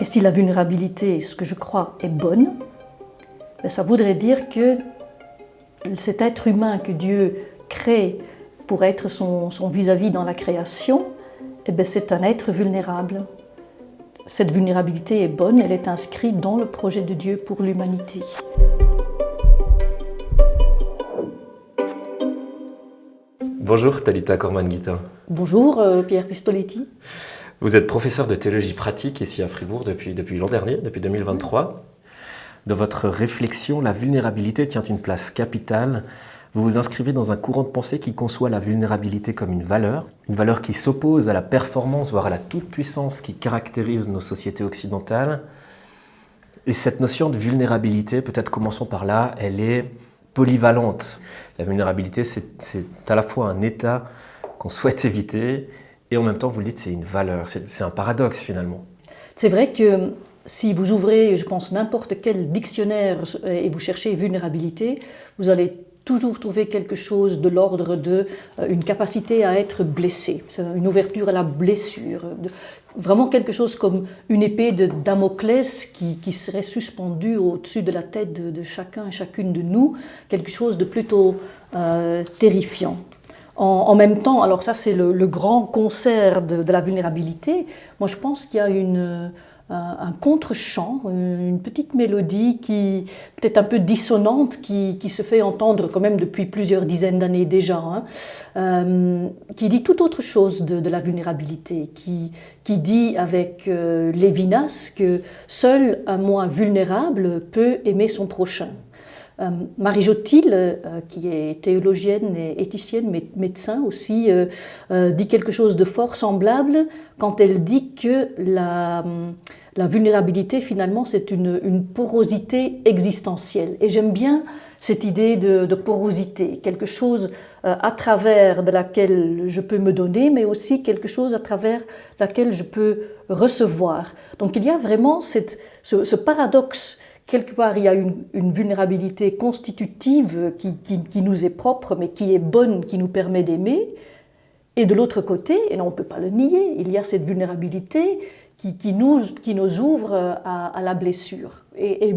Et si la vulnérabilité, ce que je crois, est bonne, ça voudrait dire que cet être humain que Dieu crée pour être son vis-à-vis dans la création, c'est un être vulnérable. Cette vulnérabilité est bonne, elle est inscrite dans le projet de Dieu pour l'humanité. Bonjour Talita Corman-Guitin. Bonjour Pierre Pistoletti. Vous êtes professeur de théologie pratique ici à Fribourg depuis l'an dernier, depuis 2023. Dans votre réflexion, la vulnérabilité tient une place capitale. Vous vous inscrivez dans un courant de pensée qui conçoit la vulnérabilité comme une valeur qui s'oppose à la performance, voire à la toute-puissance qui caractérise nos sociétés occidentales. Et cette notion de vulnérabilité, peut-être commençons par là, elle est polyvalente. La vulnérabilité, c'est à la fois un état qu'on souhaite éviter et en même temps, vous le dites, c'est une valeur. C'est un paradoxe finalement. C'est vrai que si vous ouvrez, je pense, n'importe quel dictionnaire et vous cherchez vulnérabilité, vous allez toujours trouver quelque chose de l'ordre d'une capacité à être blessé, une ouverture à la blessure, vraiment quelque chose comme une épée de Damoclès qui serait suspendue au-dessus de la tête de chacun et chacune de nous, quelque chose de plutôt terrifiant. En même temps, alors ça c'est le grand concert de la vulnérabilité, moi je pense qu'il y a un contre-champ, une petite mélodie qui peut-être un peu dissonante, qui se fait entendre quand même depuis plusieurs dizaines d'années déjà, qui dit tout autre chose de la vulnérabilité, qui dit avec Lévinas que seul un moi vulnérable peut aimer son prochain. Marie Jottil, qui est théologienne et éthicienne, mais médecin aussi, dit quelque chose de fort semblable quand elle dit que la vulnérabilité, finalement, c'est une porosité existentielle. Et j'aime bien cette idée de porosité, quelque chose à travers de laquelle je peux me donner, mais aussi quelque chose à travers laquelle je peux recevoir. Donc il y a vraiment ce paradoxe. Quelque part, il y a une vulnérabilité constitutive qui nous est propre, mais qui est bonne, qui nous permet d'aimer. Et de l'autre côté, et on ne peut pas le nier, il y a cette vulnérabilité qui nous ouvre à la blessure. Et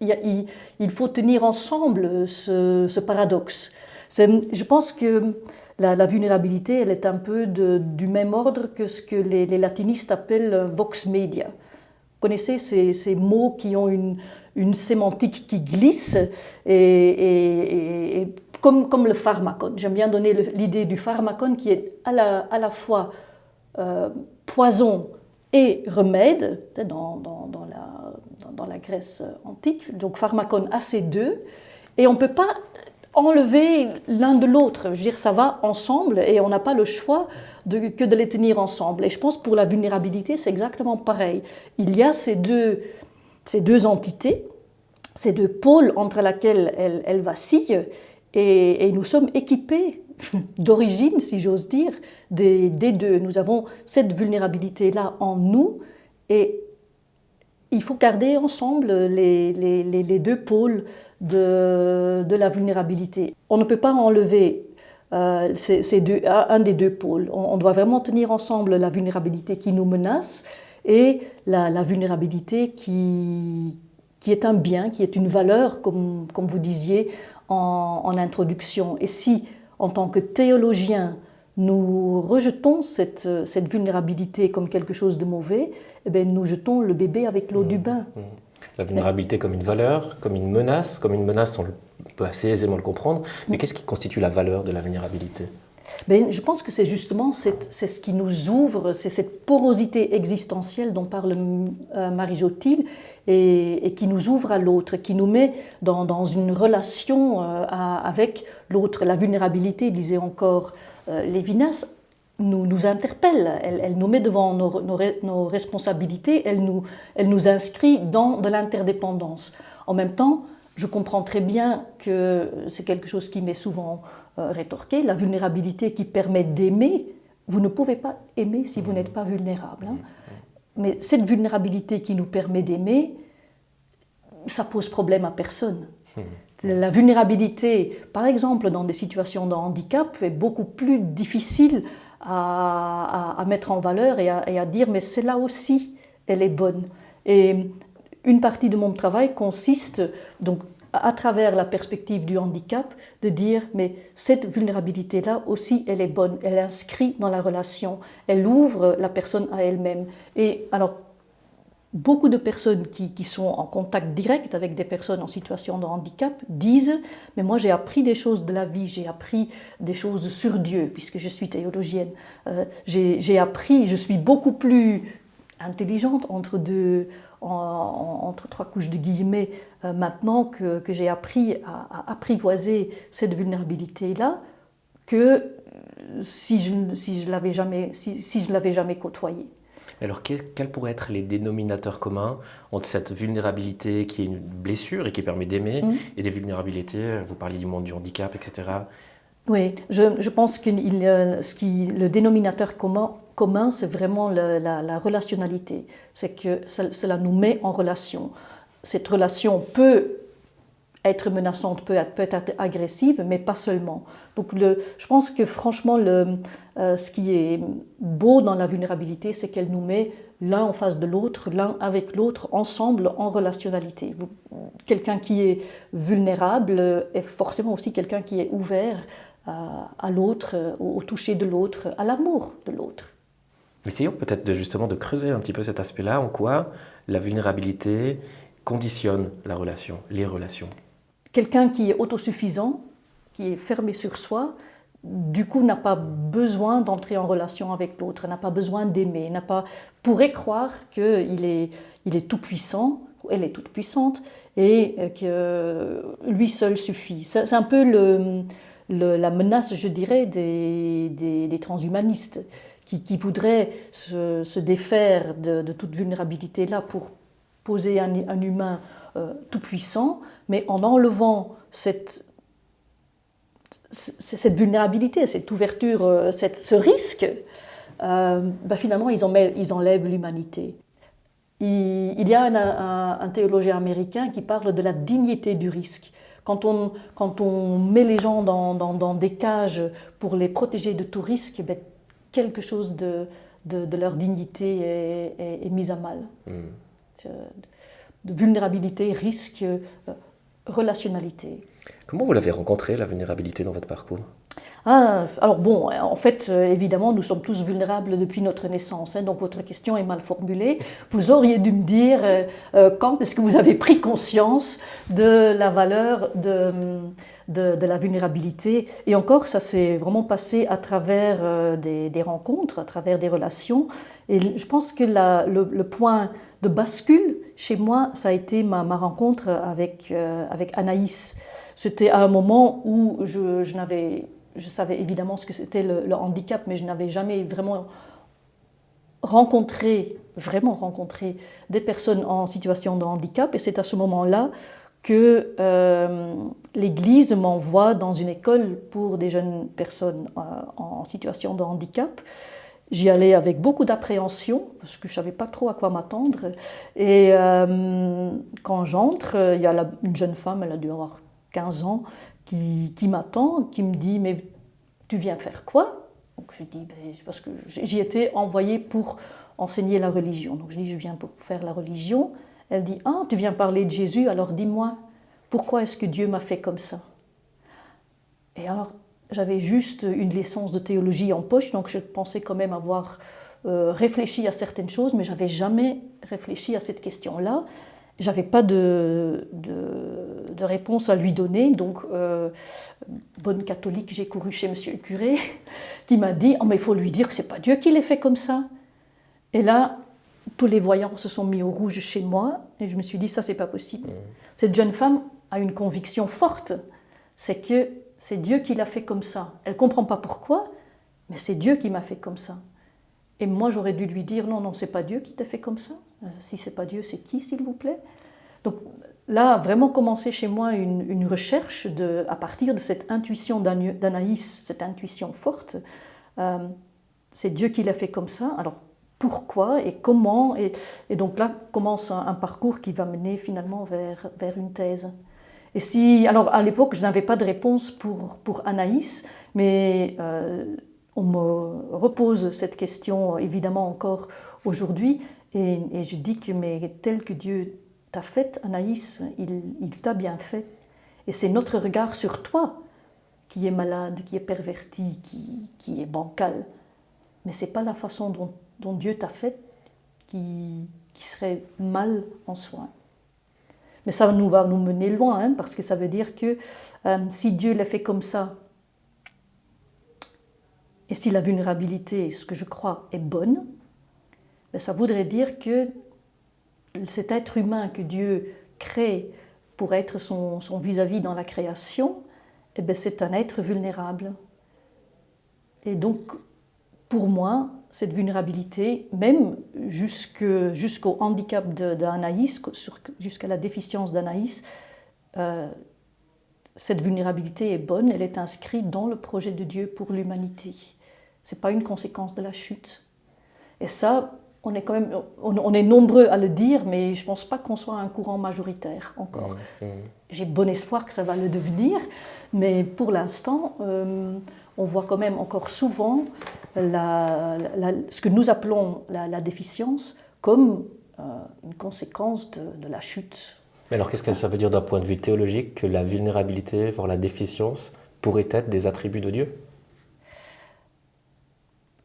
il faut tenir ensemble ce paradoxe. Je pense que la vulnérabilité, elle est un peu du même ordre que ce que les latinistes appellent vox media. Vous connaissez ces mots qui ont une sémantique qui glisse, et comme le pharmacone. J'aime bien donner l'idée du pharmacone qui est à la fois poison et remède, dans la Grèce antique. Donc pharmacone a ces deux, et on ne peut pas enlever l'un de l'autre. Je veux dire, ça va ensemble et on n'a pas le choix que de les tenir ensemble. Et je pense pour la vulnérabilité, c'est exactement pareil. Il y a ces deux entités, ces deux pôles entre lesquels elles vacillent, et nous sommes équipés d'origine, si j'ose dire, des deux. Nous avons cette vulnérabilité-là en nous, et il faut garder ensemble les deux pôles de la vulnérabilité. On ne peut pas enlever un des deux pôles. On doit vraiment tenir ensemble la vulnérabilité qui nous menace et la vulnérabilité qui est un bien, qui est une valeur, comme vous disiez en introduction. Et si, en tant que théologiens, nous rejetons cette vulnérabilité comme quelque chose de mauvais, eh bien, nous jetons le bébé avec l'eau du bain. La vulnérabilité comme une valeur, comme une menace, on peut assez aisément le comprendre. Mais qu'est-ce qui constitue la valeur de la vulnérabilité ? Je pense que c'est justement c'est ce qui nous ouvre, c'est cette porosité existentielle dont parle Marie Jottil, et qui nous ouvre à l'autre, qui nous met dans une relation avec l'autre. La vulnérabilité, disait encore Lévinas, nous interpelle, elle nous met devant nos responsabilités, elle nous inscrit dans de l'interdépendance. En même temps, je comprends très bien que c'est quelque chose qui m'est souvent rétorqué, la vulnérabilité qui permet d'aimer. Vous ne pouvez pas aimer si vous n'êtes pas vulnérable. Mais cette vulnérabilité qui nous permet d'aimer, ça pose problème à personne. La vulnérabilité, par exemple, dans des situations de handicap, est beaucoup plus difficile à mettre en valeur et à dire, mais celle-là aussi, elle est bonne. Et une partie de mon travail consiste, donc, à travers la perspective du handicap, de dire, mais cette vulnérabilité-là aussi, elle est bonne, elle est inscrite dans la relation, elle ouvre la personne à elle-même. Et alors, beaucoup de personnes qui sont en contact direct avec des personnes en situation de handicap disent « mais moi j'ai appris des choses de la vie, j'ai appris des choses sur Dieu, puisque je suis théologienne. J'ai appris, je suis beaucoup plus intelligente entre trois couches de guillemets maintenant que j'ai appris à apprivoiser cette vulnérabilité-là que si je ne l'avais jamais côtoyée. » Alors, quels pourraient être les dénominateurs communs entre cette vulnérabilité qui est une blessure et qui permet d'aimer et des vulnérabilités, vous parliez du monde du handicap, etc. Oui, je pense que le dénominateur commun, c'est vraiment la relationnalité. C'est que cela nous met en relation. Cette relation peut être menaçante, peut être agressive, mais pas seulement. Donc je pense que franchement, ce qui est beau dans la vulnérabilité, c'est qu'elle nous met l'un en face de l'autre, l'un avec l'autre, ensemble, en relationnalité. Quelqu'un qui est vulnérable est forcément aussi quelqu'un qui est ouvert à l'autre, au toucher de l'autre, à l'amour de l'autre. Essayons peut-être justement de creuser un petit peu cet aspect-là, en quoi la vulnérabilité conditionne la relation, les relations. Quelqu'un qui est autosuffisant, qui est fermé sur soi, du coup n'a pas besoin d'entrer en relation avec l'autre, n'a pas besoin d'aimer, pourrait croire qu'il est tout puissant, elle est toute puissante, et que lui seul suffit. C'est un peu la menace, je dirais, des transhumanistes, qui voudraient se défaire de toute vulnérabilité-là pour poser un humain tout puissant, mais en enlevant cette vulnérabilité, cette ouverture, ce risque, finalement ils enlèvent l'humanité. Il y a un théologien américain qui parle de la dignité du risque. Quand on met les gens dans des cages pour les protéger de tout risque, quelque chose de leur dignité est mis à mal. De vulnérabilité, risque, relationnalité. Comment vous l'avez rencontrée, la vulnérabilité, dans votre parcours ? Alors bon, en fait, évidemment, nous sommes tous vulnérables depuis notre naissance, donc votre question est mal formulée. Vous auriez dû me dire quand est-ce que vous avez pris conscience de la valeur de la vulnérabilité. Et encore, ça s'est vraiment passé à travers des rencontres, à travers des relations. Et je pense que le point de bascule chez moi, ça a été ma rencontre avec Anaïs. C'était à un moment où je savais évidemment ce que c'était le handicap, mais je n'avais jamais vraiment rencontré des personnes en situation de handicap. Et c'est à ce moment-là que l'Église m'envoie dans une école pour des jeunes personnes en situation de handicap. J'y allais avec beaucoup d'appréhension, parce que je ne savais pas trop à quoi m'attendre. Et quand j'entre, il y a une jeune femme, elle a dû avoir 15 ans, qui m'attend, qui me dit « mais tu viens faire quoi ?» Donc je dis « parce que j'y étais envoyée pour enseigner la religion. » Donc je dis « je viens pour faire la religion. » Elle dit « ah, tu viens parler de Jésus, alors dis-moi, pourquoi est-ce que Dieu m'a fait comme ça ?» Et alors, j'avais juste une licence de théologie en poche, donc je pensais quand même avoir réfléchi à certaines choses, mais je n'avais jamais réfléchi à cette question-là. Je n'avais pas de réponse à lui donner, donc bonne catholique, j'ai couru chez monsieur le curé, qui m'a dit « oh, mais il faut lui dire que ce n'est pas Dieu qui l'a fait comme ça ». Et là, tous les voyants se sont mis au rouge chez moi, et je me suis dit « ça, c'est pas possible ». Cette jeune femme a une conviction forte, c'est que c'est Dieu qui l'a fait comme ça. Elle ne comprend pas pourquoi, mais c'est Dieu qui m'a fait comme ça. Et moi, j'aurais dû lui dire, non, c'est pas Dieu qui t'a fait comme ça. Si c'est pas Dieu, c'est qui, s'il vous plaît? Donc là, a vraiment commencé chez moi une recherche à partir de cette intuition d'Anaïs, cette intuition forte. C'est Dieu qui l'a fait comme ça. Alors, pourquoi et comment? Et donc là commence un parcours qui va mener finalement vers une thèse. Et alors à l'époque, je n'avais pas de réponse pour Anaïs, mais on me repose cette question évidemment encore aujourd'hui, Et je dis que mais tel que Dieu t'a fait, Anaïs, il t'a bien fait. Et c'est notre regard sur toi qui est malade, qui est perverti, qui est bancal. Mais ce n'est pas la façon dont Dieu t'a fait qui serait mal en soi. Mais ça va nous mener loin, hein, parce que ça veut dire que si Dieu l'a fait comme ça, et si la vulnérabilité, ce que je crois, est bonne, ben ça voudrait dire que cet être humain que Dieu crée pour être son vis-à-vis dans la création, eh ben c'est un être vulnérable. Et donc, pour moi, cette vulnérabilité, même jusqu'au handicap d'Anaïs, jusqu'à la déficience d'Anaïs, cette vulnérabilité est bonne, elle est inscrite dans le projet de Dieu pour l'humanité. Ce n'est pas une conséquence de la chute. Et ça, on est nombreux à le dire, mais je ne pense pas qu'on soit un courant majoritaire encore. J'ai bon espoir que ça va le devenir, mais pour l'instant, on voit quand même encore souvent ce que nous appelons la déficience comme une conséquence de la chute. Mais alors qu'est-ce que ça veut dire d'un point de vue théologique que la vulnérabilité, voire la déficience, pourrait être des attributs de Dieu ?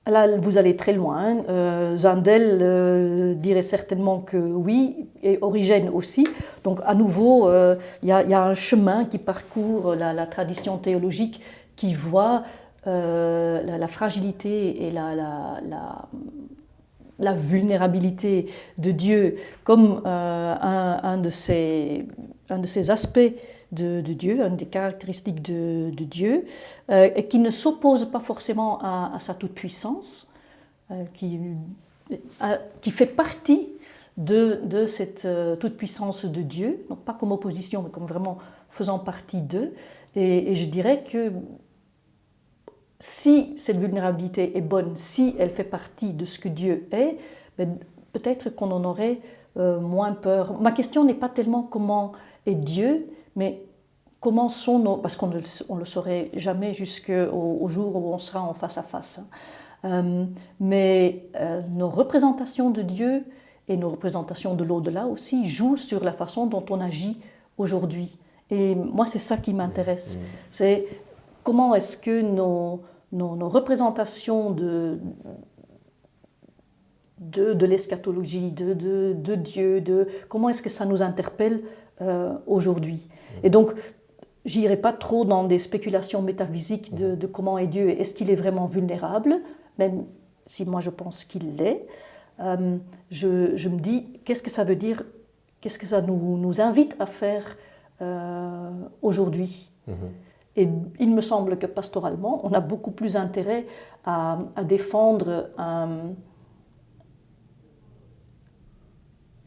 Là, vous allez très loin. Zindel dirait certainement que oui, et Origène aussi. Donc, à nouveau, il y a un chemin qui parcourt la tradition théologique qui voit la fragilité et la vulnérabilité de Dieu comme un de ces aspects de Dieu, une des caractéristiques de Dieu, et qui ne s'oppose pas forcément à sa toute-puissance, qui fait partie de cette toute-puissance de Dieu, donc pas comme opposition, mais comme vraiment faisant partie d'eux. Et je dirais que si cette vulnérabilité est bonne, si elle fait partie de ce que Dieu est, ben, peut-être qu'on en aurait moins peur. Ma question n'est pas tellement comment est Dieu, mais comment sont nos... Parce qu'on ne le saurait jamais jusqu'au jour où on sera en face à face. Mais nos représentations de Dieu et nos représentations de l'au-delà aussi jouent sur la façon dont on agit aujourd'hui. Et moi, c'est ça qui m'intéresse. C'est comment est-ce que nos représentations de l'eschatologie, de Dieu, comment est-ce que ça nous interpelle aujourd'hui. Et donc, j'irai pas trop dans des spéculations métaphysiques de comment est Dieu, est-ce qu'il est vraiment vulnérable, même si moi je pense qu'il l'est. Je me dis, qu'est-ce que ça veut dire, qu'est-ce que ça nous invite à faire aujourd'hui. Et il me semble que pastoralement, on a beaucoup plus intérêt à défendre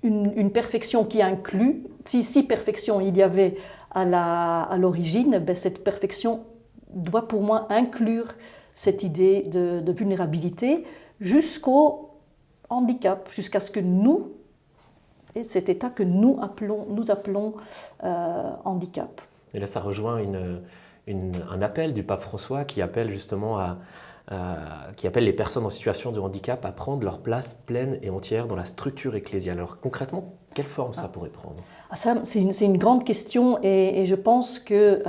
une perfection qui inclut, si perfection il y avait à l'origine, ben cette perfection doit pour moi inclure cette idée de vulnérabilité jusqu'au handicap, jusqu'à ce que nous, et cet état que nous appelons handicap. Et là, ça rejoint un appel du pape François qui appelle justement qui appelle les personnes en situation de handicap à prendre leur place pleine et entière dans la structure ecclésiale. Alors concrètement, quelle forme ça pourrait prendre ? C'est une grande question et je pense que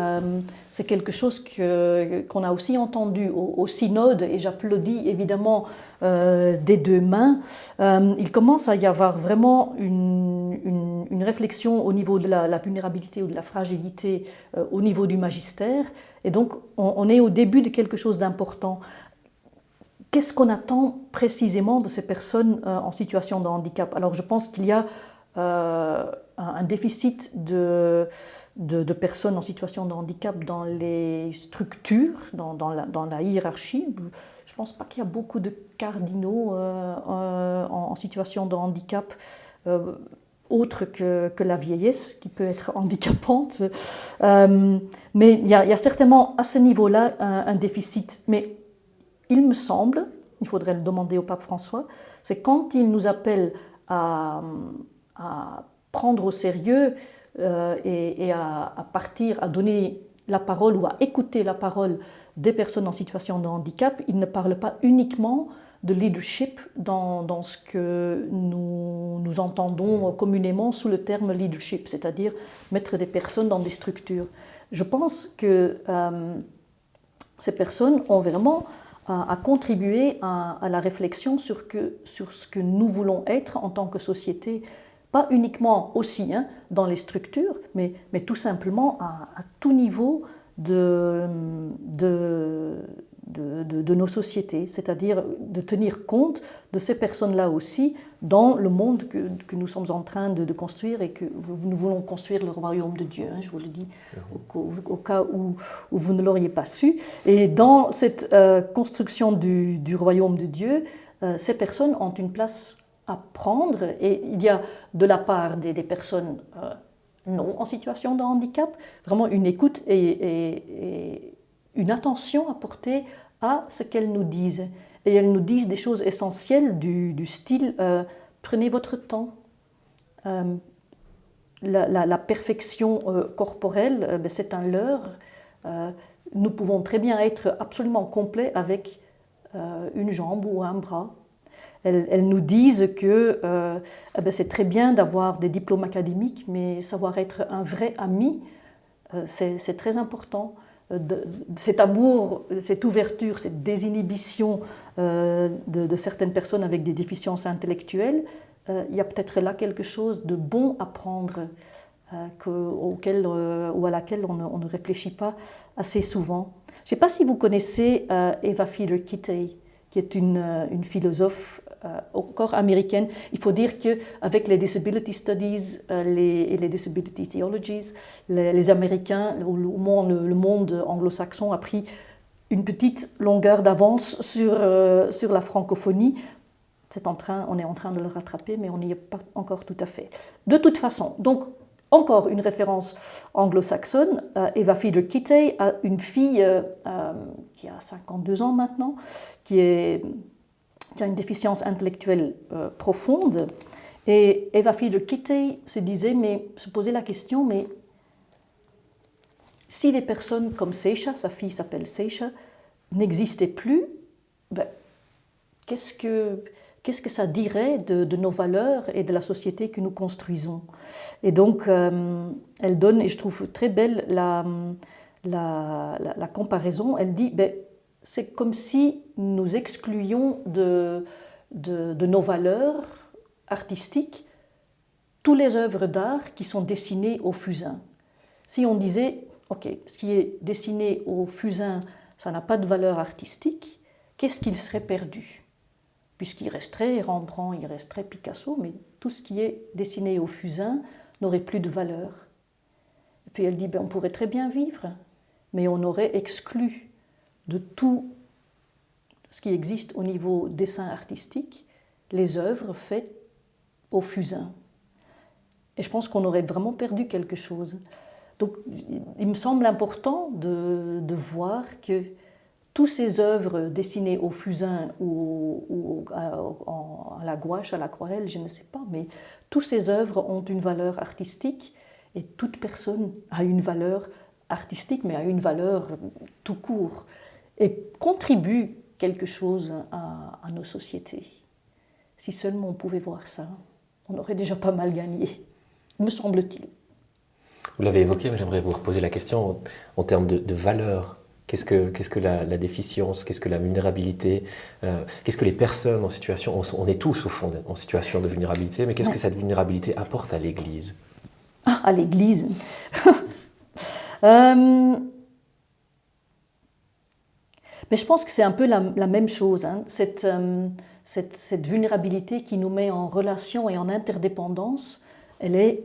c'est quelque chose qu'on a aussi entendu au synode et j'applaudis évidemment des deux mains. Il commence à y avoir vraiment une réflexion au niveau de la vulnérabilité ou de la fragilité au niveau du magistère et donc on est au début de quelque chose d'important. Qu'est-ce qu'on attend précisément de ces personnes en situation de handicap ? Alors je pense qu'il y a un déficit de personnes en situation de handicap dans les structures, dans la hiérarchie. Je ne pense pas qu'il y a beaucoup de cardinaux en situation de handicap, autre que la vieillesse, qui peut être handicapante. Mais il y a certainement à ce niveau-là un déficit. Mais il me semble, il faudrait le demander au pape François, c'est quand il nous appelle à prendre au sérieux et à partir, à donner la parole ou à écouter la parole des personnes en situation de handicap, il ne parle pas uniquement de leadership dans ce que nous entendons communément sous le terme leadership, c'est-à-dire mettre des personnes dans des structures. Je pense que ces personnes ont vraiment à contribuer à la réflexion sur ce que nous voulons être en tant que société, pas uniquement aussi dans les structures, mais tout simplement à tout niveau de nos sociétés, c'est-à-dire de tenir compte de ces personnes-là aussi dans le monde que nous sommes en train de construire et que nous voulons construire le royaume de Dieu, je vous le dis, au cas où vous ne l'auriez pas su. Et dans cette construction du royaume de Dieu, ces personnes ont une place à prendre, et il y a de la part des personnes non en situation de handicap, vraiment une écoute et une attention à porter à ce qu'elles nous disent. Et elles nous disent des choses essentielles du style prenez votre temps. La perfection corporelle, c'est un leurre. Nous pouvons très bien être absolument complets avec une jambe ou un bras. Elles nous disent que c'est très bien d'avoir des diplômes académiques, mais savoir être un vrai ami, c'est très important. Cet amour, cette ouverture, cette désinhibition de certaines personnes avec des déficiences intellectuelles, il y a peut-être là quelque chose de bon à prendre ou à laquelle on ne réfléchit pas assez souvent. Je ne sais pas si vous connaissez Eva Fieder-Kitty, qui est une philosophe encore américaine. Il faut dire qu'avec les Disability Studies et les Disability Theologies, les Américains, le monde anglo-saxon a pris une petite longueur d'avance sur la francophonie. On est en train de le rattraper, mais on n'y est pas encore tout à fait. De toute façon, donc, encore une référence anglo-saxonne, Eva Fieder-Kitty a une fille qui a 52 ans maintenant, qui a une déficience intellectuelle profonde. Et Eva Fieder-Kitty se posait la question, mais si des personnes comme Seisha, sa fille s'appelle Seisha, n'existaient plus, qu'est-ce que ça dirait de nos valeurs et de la société que nous construisons? Et donc, elle donne, et je trouve très belle la comparaison, elle dit, c'est comme si nous excluions de nos valeurs artistiques toutes les œuvres d'art qui sont dessinées au fusain. Si on disait, ok, ce qui est dessiné au fusain, ça n'a pas de valeur artistique, qu'est-ce qu'il serait perdu? Puisqu'il resterait Rembrandt, il resterait Picasso, mais tout ce qui est dessiné au fusain n'aurait plus de valeur. Et puis elle dit, on pourrait très bien vivre, mais on aurait exclu de tout ce qui existe au niveau dessin artistique, les œuvres faites au fusain. Et je pense qu'on aurait vraiment perdu quelque chose. Donc il me semble important de voir que toutes ces œuvres dessinées au fusain ou à la gouache, à l'aquarelle, je ne sais pas, mais toutes ces œuvres ont une valeur artistique et toute personne a une valeur artistique, mais a une valeur tout court et contribue quelque chose à nos sociétés. Si seulement on pouvait voir ça, on aurait déjà pas mal gagné, me semble-t-il. Vous l'avez évoqué, mais j'aimerais vous reposer la question en termes de valeur. Qu'est-ce que la déficience, qu'est-ce que la vulnérabilité, qu'est-ce que les personnes en situation, on est tous au fond en situation de vulnérabilité, mais qu'est-ce que cette vulnérabilité apporte à l'Église? À l'Église Mais je pense que c'est un peu la même chose, cette vulnérabilité qui nous met en relation et en interdépendance, elle est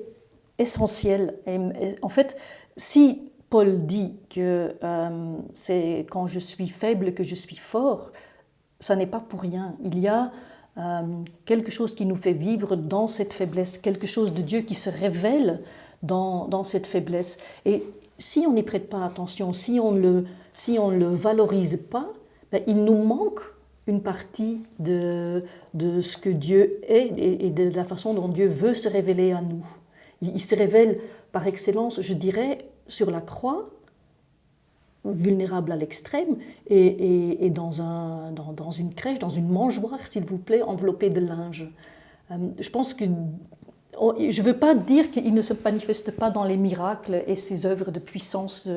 essentielle. Et en fait, si Paul dit que c'est quand je suis faible que je suis fort, ça n'est pas pour rien. Il y a quelque chose qui nous fait vivre dans cette faiblesse, quelque chose de Dieu qui se révèle dans cette faiblesse. Et si on n'y prête pas attention, si on le valorise pas, il nous manque une partie de ce que Dieu est et de la façon dont Dieu veut se révéler à nous. Il se révèle par excellence, je dirais, sur la croix, vulnérable à l'extrême, et dans une crèche, dans une mangeoire, s'il vous plaît, enveloppée de linge. Je pense que je ne veux pas dire qu'il ne se manifeste pas dans les miracles et ces œuvres de puissance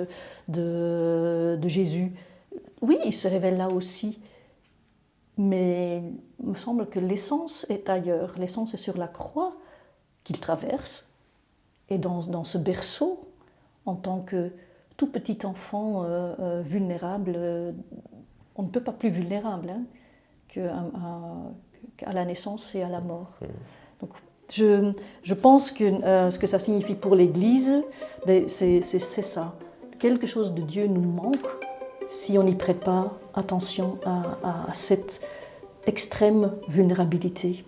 de Jésus. Oui, il se révèle là aussi, mais il me semble que l'essence est ailleurs. L'essence est sur la croix qu'il traverse, et dans ce berceau, en tant que tout petit enfant vulnérable, on ne peut pas plus vulnérable qu'à la naissance et à la mort. Donc, je pense que ce que ça signifie pour l'Église, c'est ça. Quelque chose de Dieu nous manque si on n'y prête pas attention à cette extrême vulnérabilité.